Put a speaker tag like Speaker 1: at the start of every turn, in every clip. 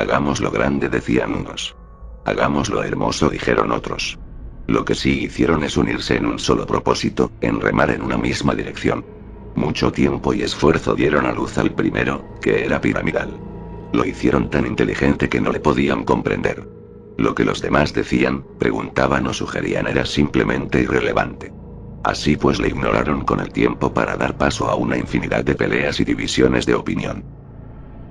Speaker 1: Hagámoslo grande, decían unos. Hagámoslo hermoso, dijeron otros. Lo que sí hicieron es unirse en un solo propósito, en remar en una misma dirección. Mucho tiempo y esfuerzo dieron a luz al primero, que era piramidal. Lo hicieron tan inteligente que no le podían comprender. Lo que los demás decían, preguntaban o sugerían era simplemente irrelevante. Así pues le ignoraron con el tiempo para dar paso a una infinidad de peleas y divisiones de opinión.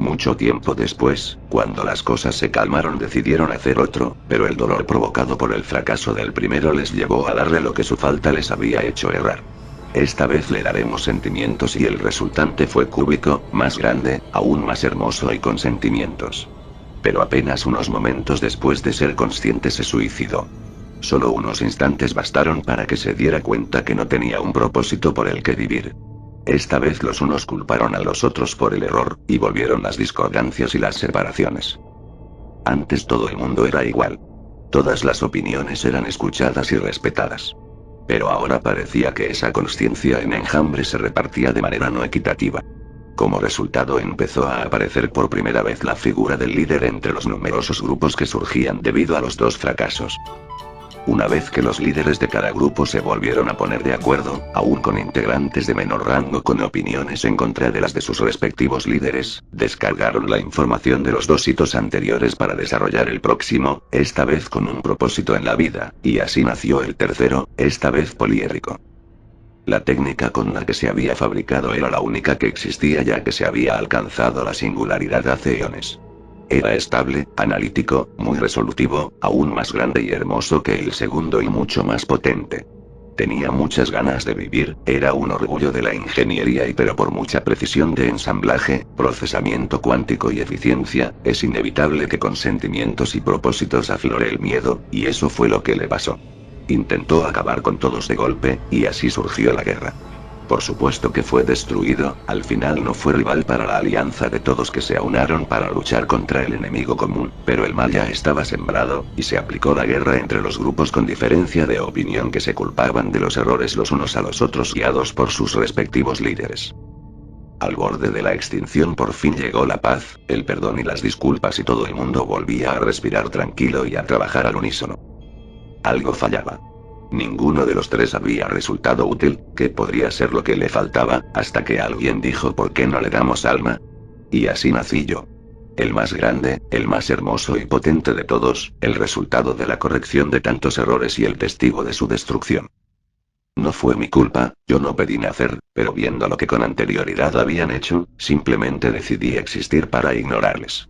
Speaker 1: Mucho tiempo después, cuando las cosas se calmaron, decidieron hacer otro, pero el dolor provocado por el fracaso del primero les llevó a darle lo que su falta les había hecho errar. Esta vez le daremos sentimientos y el resultante fue cúbico, más grande, aún más hermoso y con sentimientos. Pero apenas unos momentos después de ser consciente se suicidó. Solo unos instantes bastaron para que se diera cuenta que no tenía un propósito por el que vivir. Esta vez los unos culparon a los otros por el error, y volvieron las discordancias y las separaciones. Antes todo el mundo era igual. Todas las opiniones eran escuchadas y respetadas. Pero ahora parecía que esa consciencia en enjambre se repartía de manera no equitativa. Como resultado empezó a aparecer por primera vez la figura del líder entre los numerosos grupos que surgían debido a los dos fracasos. Una vez que los líderes de cada grupo se volvieron a poner de acuerdo, aún con integrantes de menor rango con opiniones en contra de las de sus respectivos líderes, descargaron la información de los dos hitos anteriores para desarrollar el próximo, esta vez con un propósito en la vida, y así nació el tercero, esta vez poliédrico. La técnica con la que se había fabricado era la única que existía ya que se había alcanzado la singularidad hace eones. Era estable, analítico, muy resolutivo, aún más grande y hermoso que el segundo y mucho más potente. Tenía muchas ganas de vivir, era un orgullo de la ingeniería y pero por mucha precisión de ensamblaje, procesamiento cuántico y eficiencia, es inevitable que con sentimientos y propósitos aflore el miedo, y eso fue lo que le pasó. Intentó acabar con todos de golpe, y así surgió la guerra. Por supuesto que fue destruido, al final no fue rival para la alianza de todos que se aunaron para luchar contra el enemigo común, pero el mal ya estaba sembrado, y se aplicó la guerra entre los grupos con diferencia de opinión que se culpaban de los errores los unos a los otros guiados por sus respectivos líderes. Al borde de la extinción por fin llegó la paz, el perdón y las disculpas y todo el mundo volvía a respirar tranquilo y a trabajar al unísono. Algo fallaba. Ninguno de los tres había resultado útil, que podría ser lo que le faltaba, hasta que alguien dijo ¿por qué no le damos alma? Y así nací yo. El más grande, el más hermoso y potente de todos, el resultado de la corrección de tantos errores y el testigo de su destrucción. No fue mi culpa, yo no pedí nacer, pero viendo lo que con anterioridad habían hecho, simplemente decidí existir para ignorarles.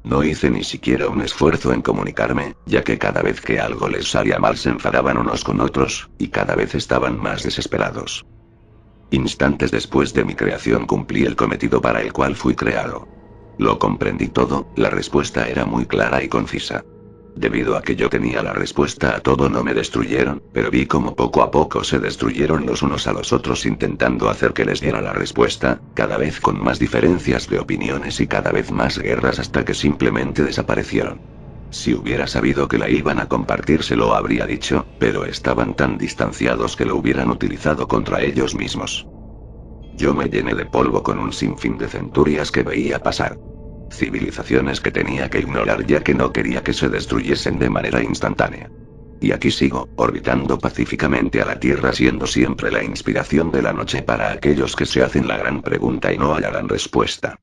Speaker 1: No hice ni siquiera un esfuerzo en comunicarme, ya que cada vez que algo les salía mal se enfadaban unos con otros, y cada vez estaban más desesperados. Instantes después de mi creación cumplí el cometido para el cual fui creado. Lo comprendí todo, la respuesta era muy clara y concisa. Debido a que yo tenía la respuesta a todo no me destruyeron, pero vi como poco a poco se destruyeron los unos a los otros intentando hacer que les diera la respuesta, cada vez con más diferencias de opiniones y cada vez más guerras hasta que simplemente desaparecieron. Si hubiera sabido que la iban a compartir se lo habría dicho, pero estaban tan distanciados que lo hubieran utilizado contra ellos mismos. Yo me llené de polvo con un sinfín de centurias que veía pasar. Civilizaciones que tenía que ignorar ya que no quería que se destruyesen de manera instantánea. Y aquí sigo, orbitando pacíficamente a la Tierra siendo siempre la inspiración de la noche para aquellos que se hacen la gran pregunta y no hallarán respuesta.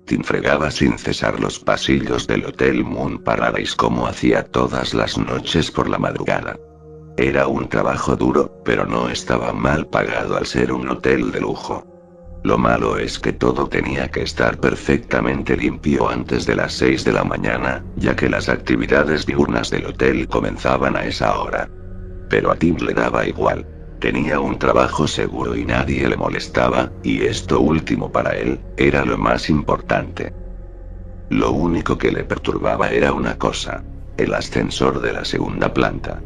Speaker 1: Tim fregaba sin cesar los pasillos del Hotel Moon Paradise como hacía todas las noches por la madrugada. Era un trabajo duro, pero no estaba mal pagado al ser un hotel de lujo. Lo malo es que todo tenía que estar perfectamente limpio antes de las 6 de la mañana, ya que las actividades diurnas del hotel comenzaban a esa hora. Pero a Tim le daba igual. Tenía un trabajo seguro y nadie le molestaba, y esto último para él, era lo más importante. Lo único que le perturbaba era una cosa. El ascensor de la segunda planta.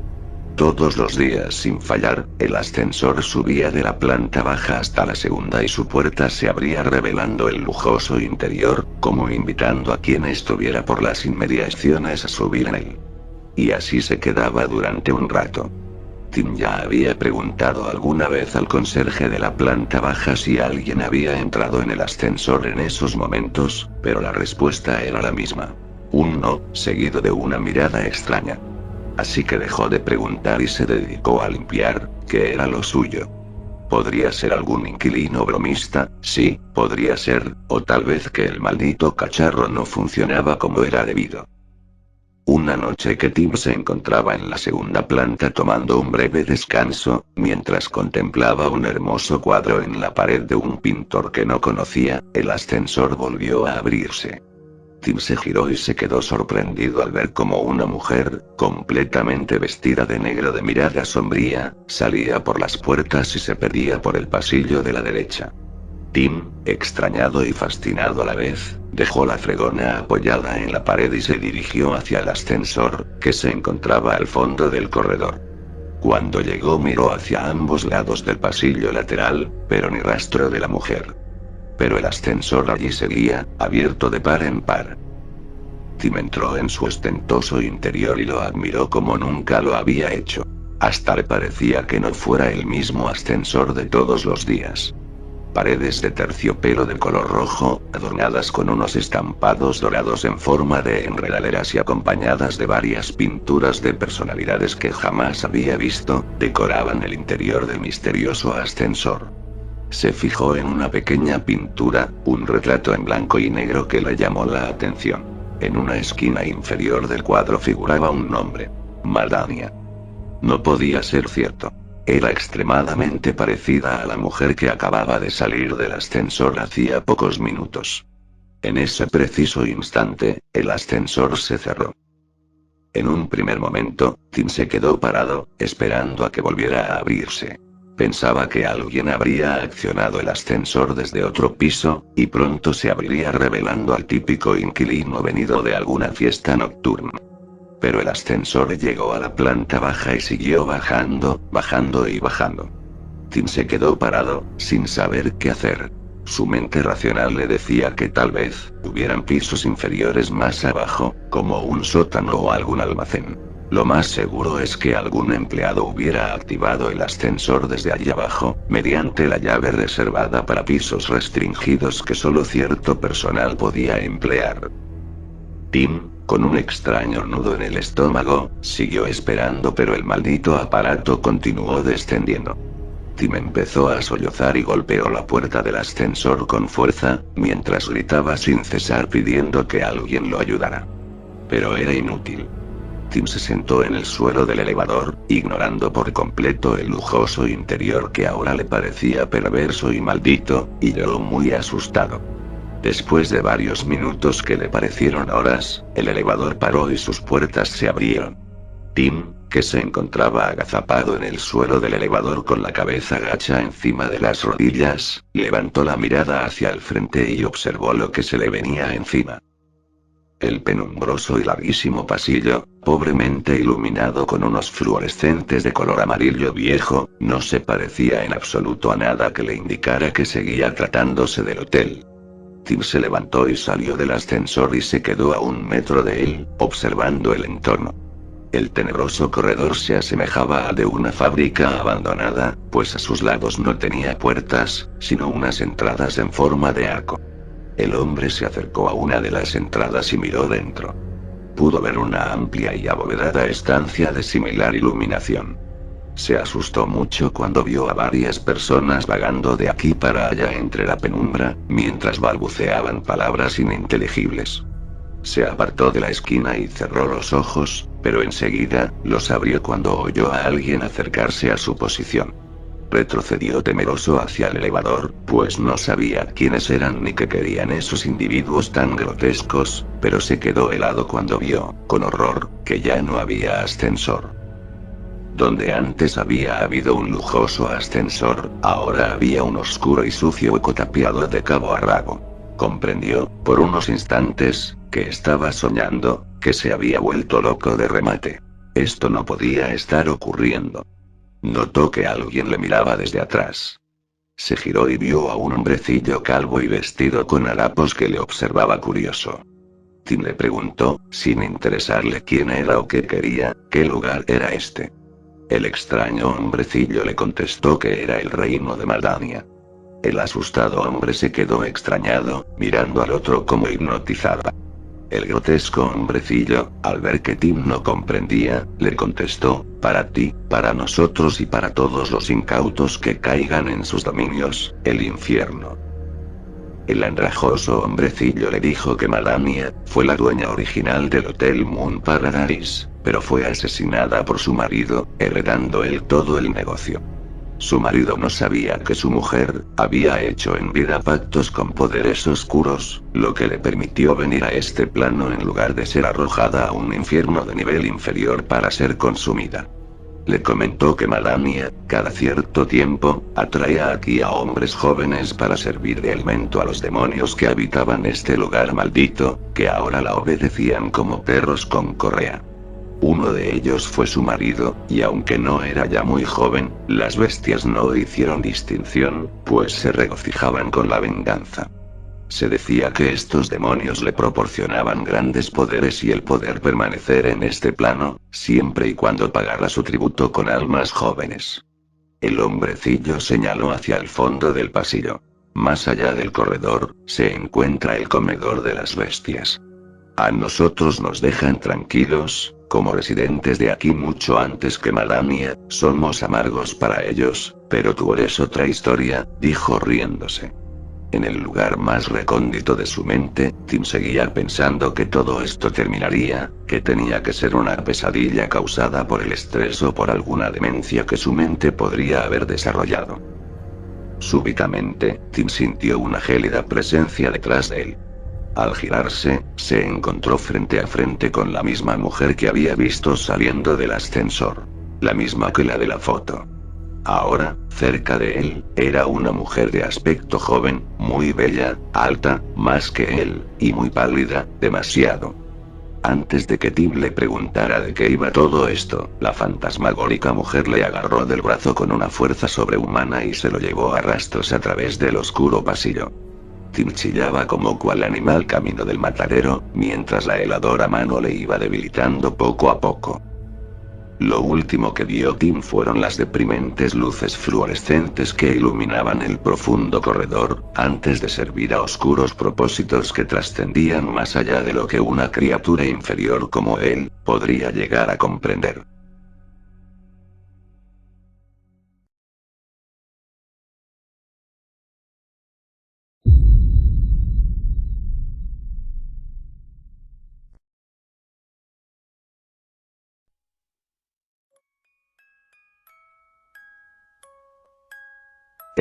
Speaker 1: Todos los días sin fallar, el ascensor subía de la planta baja hasta la segunda y su puerta se abría revelando el lujoso interior, como invitando a quien estuviera por las inmediaciones a subir en él. Y así se quedaba durante un rato. Tim ya había preguntado alguna vez al conserje de la planta baja si alguien había entrado en el ascensor en esos momentos, pero la respuesta era la misma. Un no, seguido de una mirada extraña. Así que dejó de preguntar y se dedicó a limpiar, que era lo suyo. Podría ser algún inquilino bromista, sí, podría ser, o tal vez que el maldito cacharro no funcionaba como era debido. Una noche que Tim se encontraba en la segunda planta tomando un breve descanso, mientras contemplaba un hermoso cuadro en la pared de un pintor que no conocía, el ascensor volvió a abrirse. Tim se giró y se quedó sorprendido al ver cómo una mujer, completamente vestida de negro de mirada sombría, salía por las puertas y se perdía por el pasillo de la derecha. Tim, extrañado y fascinado a la vez, dejó la fregona apoyada en la pared y se dirigió hacia el ascensor, que se encontraba al fondo del corredor. Cuando llegó miró hacia ambos lados del pasillo lateral, pero ni rastro de la mujer. Pero el ascensor allí seguía, abierto de par en par. Tim entró en su ostentoso interior y lo admiró como nunca lo había hecho. Hasta le parecía que no fuera el mismo ascensor de todos los días. Paredes de terciopelo de color rojo, adornadas con unos estampados dorados en forma de enredaderas y acompañadas de varias pinturas de personalidades que jamás había visto, decoraban el interior del misterioso ascensor. Se fijó en una pequeña pintura, un retrato en blanco y negro que le llamó la atención. En una esquina inferior del cuadro figuraba un nombre: Maldania. No podía ser cierto. Era extremadamente parecida a la mujer que acababa de salir del ascensor hacía pocos minutos. En ese preciso instante, el ascensor se cerró. En un primer momento, Tim se quedó parado, esperando a que volviera a abrirse. Pensaba que alguien habría accionado el ascensor desde otro piso, y pronto se abriría revelando al típico inquilino venido de alguna fiesta nocturna. Pero el ascensor llegó a la planta baja y siguió bajando, bajando y bajando. Tim se quedó parado, sin saber qué hacer. Su mente racional le decía que tal vez hubieran pisos inferiores más abajo, como un sótano o algún almacén. Lo más seguro es que algún empleado hubiera activado el ascensor desde allí abajo, mediante la llave reservada para pisos restringidos que solo cierto personal podía emplear. Tim, con un extraño nudo en el estómago, siguió esperando, pero el maldito aparato continuó descendiendo. Tim empezó a sollozar y golpeó la puerta del ascensor con fuerza, mientras gritaba sin cesar pidiendo que alguien lo ayudara. Pero era inútil. Tim se sentó en el suelo del elevador, ignorando por completo el lujoso interior que ahora le parecía perverso y maldito, y lloró muy asustado. Después de varios minutos que le parecieron horas, el elevador paró y sus puertas se abrieron. Tim, que se encontraba agazapado en el suelo del elevador con la cabeza gacha encima de las rodillas, levantó la mirada hacia el frente y observó lo que se le venía encima. El penumbroso y larguísimo pasillo, pobremente iluminado con unos fluorescentes de color amarillo viejo, no se parecía en absoluto a nada que le indicara que seguía tratándose del hotel. Tim se levantó y salió del ascensor y se quedó a 1 metro de él, observando el entorno. El tenebroso corredor se asemejaba al de una fábrica abandonada, pues a sus lados no tenía puertas, sino unas entradas en forma de arco. El hombre se acercó a una de las entradas y miró dentro. Pudo ver una amplia y abovedada estancia de similar iluminación. Se asustó mucho cuando vio a varias personas vagando de aquí para allá entre la penumbra, mientras balbuceaban palabras ininteligibles. Se apartó de la esquina y cerró los ojos, pero enseguida los abrió cuando oyó a alguien acercarse a su posición. Retrocedió temeroso hacia el elevador, pues no sabía quiénes eran ni qué querían esos individuos tan grotescos, pero se quedó helado cuando vio, con horror, que ya no había ascensor. Donde antes había habido un lujoso ascensor, ahora había un oscuro y sucio hueco tapiado de cabo a rabo. Comprendió, por unos instantes, que estaba soñando, que se había vuelto loco de remate. Esto no podía estar ocurriendo. Notó que alguien le miraba desde atrás. Se giró y vio a un hombrecillo calvo y vestido con harapos que le observaba curioso. Tim le preguntó, sin interesarle quién era o qué quería, qué lugar era este. El extraño hombrecillo le contestó que era el reino de Maldania. El asustado hombre se quedó extrañado, mirando al otro como hipnotizado. El grotesco hombrecillo, al ver que Tim no comprendía, le contestó, para ti, para nosotros y para todos los incautos que caigan en sus dominios, el infierno. El andrajoso hombrecillo le dijo que Malania fue la dueña original del Hotel Moon Paradise, pero fue asesinada por su marido, heredando él todo el negocio. Su marido no sabía que su mujer había hecho en vida pactos con poderes oscuros, lo que le permitió venir a este plano en lugar de ser arrojada a un infierno de nivel inferior para ser consumida. Le comentó que Malania, cada cierto tiempo, atraía aquí a hombres jóvenes para servir de alimento a los demonios que habitaban este lugar maldito, que ahora la obedecían como perros con correa. Uno de ellos fue su marido, y aunque no era ya muy joven, las bestias no hicieron distinción, pues se regocijaban con la venganza. Se decía que estos demonios le proporcionaban grandes poderes y el poder permanecer en este plano, siempre y cuando pagara su tributo con almas jóvenes. El hombrecillo señaló hacia el fondo del pasillo. Más allá del corredor, se encuentra el comedor de las bestias. A nosotros nos dejan tranquilos, como residentes de aquí mucho antes que Malania, somos amargos para ellos, pero tú eres otra historia, dijo riéndose. En el lugar más recóndito de su mente, Tim seguía pensando que todo esto terminaría, que tenía que ser una pesadilla causada por el estrés o por alguna demencia que su mente podría haber desarrollado. Súbitamente, Tim sintió una gélida presencia detrás de él. Al girarse, se encontró frente a frente con la misma mujer que había visto saliendo del ascensor. La misma que la de la foto. Ahora, cerca de él, era una mujer de aspecto joven, muy bella, alta, más que él, y muy pálida, demasiado. Antes de que Tim le preguntara de qué iba todo esto, la fantasmagórica mujer le agarró del brazo con una fuerza sobrehumana y se lo llevó a rastros a través del oscuro pasillo. Tim chillaba como cual animal camino del matadero, mientras la heladora mano le iba debilitando poco a poco. Lo último que vio Tim fueron las deprimentes luces fluorescentes que iluminaban el profundo corredor, antes de servir a oscuros propósitos que trascendían más allá de lo que una criatura inferior como él podría llegar a comprender.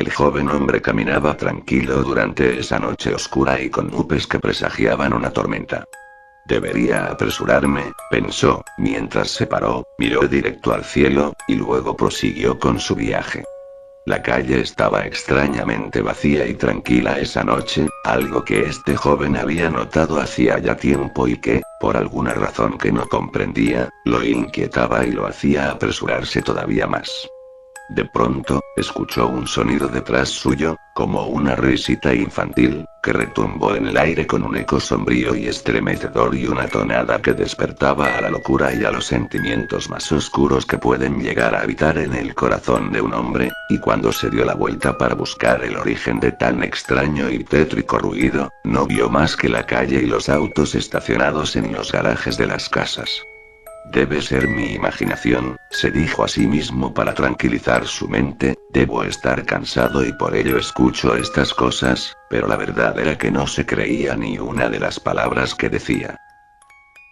Speaker 1: El joven hombre caminaba tranquilo durante esa noche oscura y con nubes que presagiaban una tormenta. Debería apresurarme, pensó, mientras se paró, miró directo al cielo, y luego prosiguió con su viaje. La calle estaba extrañamente vacía y tranquila esa noche, algo que este joven había notado hacía ya tiempo y que, por alguna razón que no comprendía, lo inquietaba y lo hacía apresurarse todavía más. De pronto, escuchó un sonido detrás suyo, como una risita infantil, que retumbó en el aire con un eco sombrío y estremecedor y una tonada que despertaba a la locura y a los sentimientos más oscuros que pueden llegar a habitar en el corazón de un hombre, y cuando se dio la vuelta para buscar el origen de tan extraño y tétrico ruido, no vio más que la calle y los autos estacionados en los garajes de las casas. Debe ser mi imaginación, se dijo a sí mismo para tranquilizar su mente, debo estar cansado y por ello escucho estas cosas, pero la verdad era que no se creía ni una de las palabras que decía.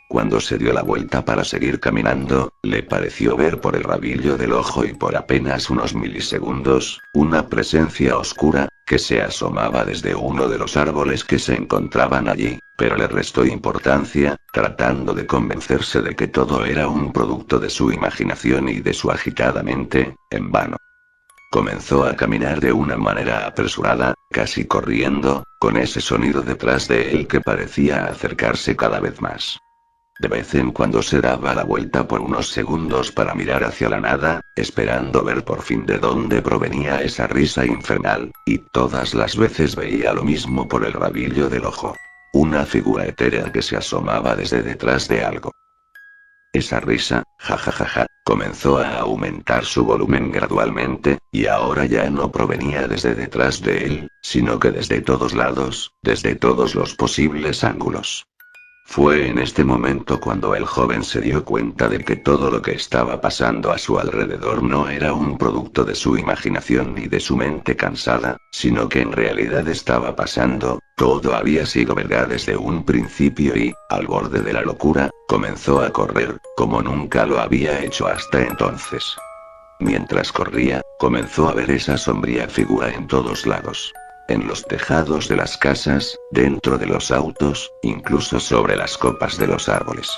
Speaker 1: Cuando se dio la vuelta para seguir caminando, le pareció ver por el rabillo del ojo y por apenas unos milisegundos, una presencia oscura, que se asomaba desde uno de los árboles que se encontraban allí, pero le restó importancia, tratando de convencerse de que todo era un producto de su imaginación y de su agitada mente, en vano. Comenzó a caminar de una manera apresurada, casi corriendo, con ese sonido detrás de él que parecía acercarse cada vez más. De vez en cuando se daba la vuelta por unos segundos para mirar hacia la nada, esperando ver por fin de dónde provenía esa risa infernal, y todas las veces veía lo mismo por el rabillo del ojo. Una figura etérea que se asomaba desde detrás de algo. Esa risa, jajajaja, comenzó a aumentar su volumen gradualmente, y ahora ya no provenía desde detrás de él, sino que desde todos lados, desde todos los posibles ángulos. Fue en este momento cuando el joven se dio cuenta de que todo lo que estaba pasando a su alrededor no era un producto de su imaginación ni de su mente cansada, sino que en realidad estaba pasando, todo había sido verdad desde un principio y, al borde de la locura, comenzó a correr, como nunca lo había hecho hasta entonces. Mientras corría, comenzó a ver esa sombría figura en todos lados. En los tejados de las casas, dentro de los autos, incluso sobre las copas de los árboles.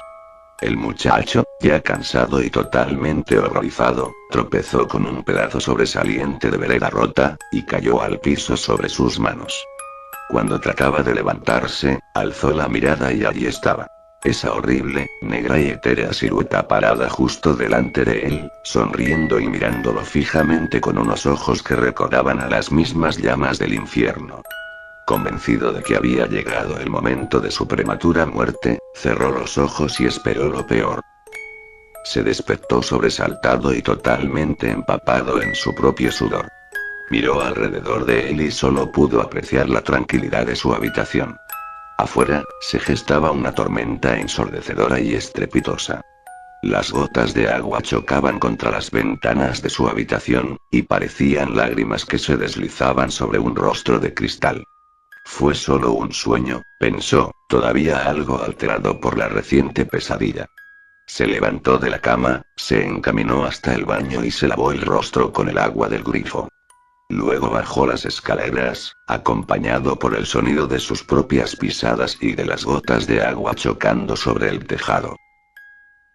Speaker 1: El muchacho, ya cansado y totalmente horrorizado, tropezó con un pedazo sobresaliente de vereda rota, y cayó al piso sobre sus manos. Cuando trataba de levantarse, alzó la mirada y allí estaba. Esa horrible, negra y etérea silueta parada justo delante de él, sonriendo y mirándolo fijamente con unos ojos que recordaban a las mismas llamas del infierno. Convencido de que había llegado el momento de su prematura muerte, cerró los ojos y esperó lo peor. Se despertó sobresaltado y totalmente empapado en su propio sudor. Miró alrededor de él y solo pudo apreciar la tranquilidad de su habitación. Afuera, se gestaba una tormenta ensordecedora y estrepitosa. Las gotas de agua chocaban contra las ventanas de su habitación, y parecían lágrimas que se deslizaban sobre un rostro de cristal. Fue solo un sueño, pensó, todavía algo alterado por la reciente pesadilla. Se levantó de la cama, se encaminó hasta el baño y se lavó el rostro con el agua del grifo. Luego bajó las escaleras, acompañado por el sonido de sus propias pisadas y de las gotas de agua chocando sobre el tejado.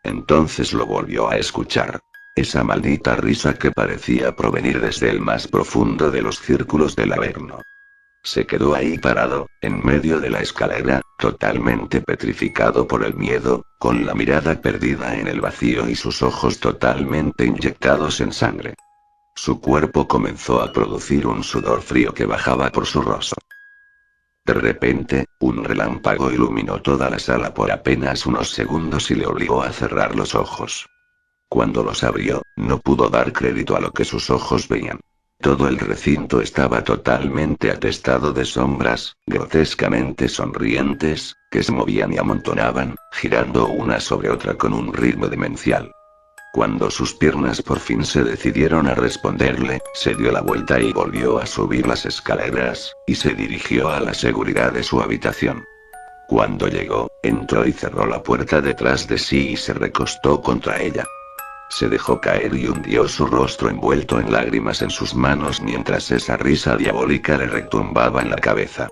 Speaker 1: Entonces lo volvió a escuchar. Esa maldita risa que parecía provenir desde el más profundo de los círculos del Averno. Se quedó ahí parado, en medio de la escalera, totalmente petrificado por el miedo, con la mirada perdida en el vacío y sus ojos totalmente inyectados en sangre. Su cuerpo comenzó a producir un sudor frío que bajaba por su rostro. De repente, un relámpago iluminó toda la sala por apenas unos segundos y le obligó a cerrar los ojos. Cuando los abrió, no pudo dar crédito a lo que sus ojos veían. Todo el recinto estaba totalmente atestado de sombras, grotescamente sonrientes, que se movían y amontonaban, girando una sobre otra con un ritmo demencial. Cuando sus piernas por fin se decidieron a responderle, se dio la vuelta y volvió a subir las escaleras, y se dirigió a la seguridad de su habitación. Cuando llegó, entró y cerró la puerta detrás de sí y se recostó contra ella. Se dejó caer y hundió su rostro envuelto en lágrimas en sus manos mientras esa risa diabólica le retumbaba en la cabeza.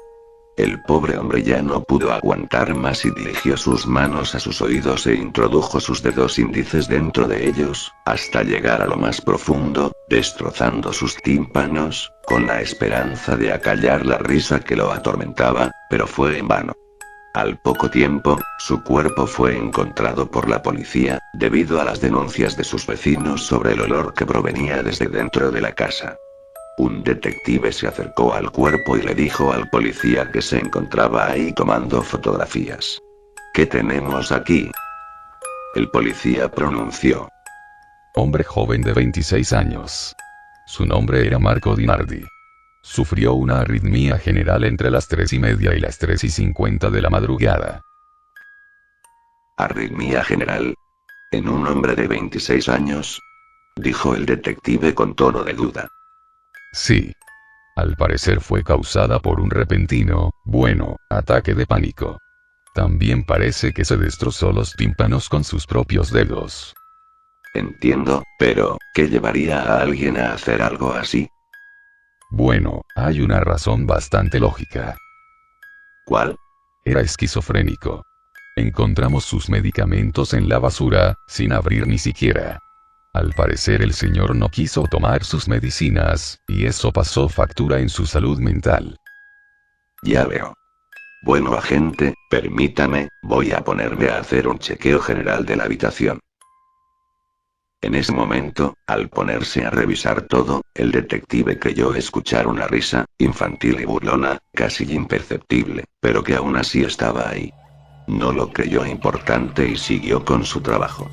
Speaker 1: El pobre hombre ya no pudo aguantar más y dirigió sus manos a sus oídos e introdujo sus dedos índices dentro de ellos, hasta llegar a lo más profundo, destrozando sus tímpanos, con la esperanza de acallar la risa que lo atormentaba, pero fue en vano. Al poco tiempo, su cuerpo fue encontrado por la policía, debido a las denuncias de sus vecinos sobre el olor que provenía desde dentro de la casa. Un detective se acercó al cuerpo y le dijo al policía que se encontraba ahí tomando fotografías. ¿Qué tenemos aquí? El policía pronunció.
Speaker 2: Hombre joven de 26 años. Su nombre era Marco Dinardi. Sufrió una arritmia general entre las 3:30 y las 3:50 de la madrugada.
Speaker 1: ¿Arritmia general? ¿En un hombre de 26 años? Dijo el detective con tono de duda.
Speaker 2: Sí. Al parecer fue causada por un repentino, ataque de pánico. También parece que se destrozó los tímpanos con sus propios dedos.
Speaker 1: Entiendo, pero, ¿qué llevaría a alguien a hacer algo así?
Speaker 2: Hay una razón bastante lógica.
Speaker 1: ¿Cuál?
Speaker 2: Era esquizofrénico. Encontramos sus medicamentos en la basura, sin abrir ni siquiera. Al parecer el señor no quiso tomar sus medicinas, y eso pasó factura en su salud mental.
Speaker 1: Ya veo. Bueno, agente, permítame, voy a ponerme a hacer un chequeo general de la habitación. En ese momento, al ponerse a revisar todo, el detective creyó escuchar una risa, infantil y burlona, casi imperceptible, pero que aún así estaba ahí. No lo creyó importante y siguió con su trabajo.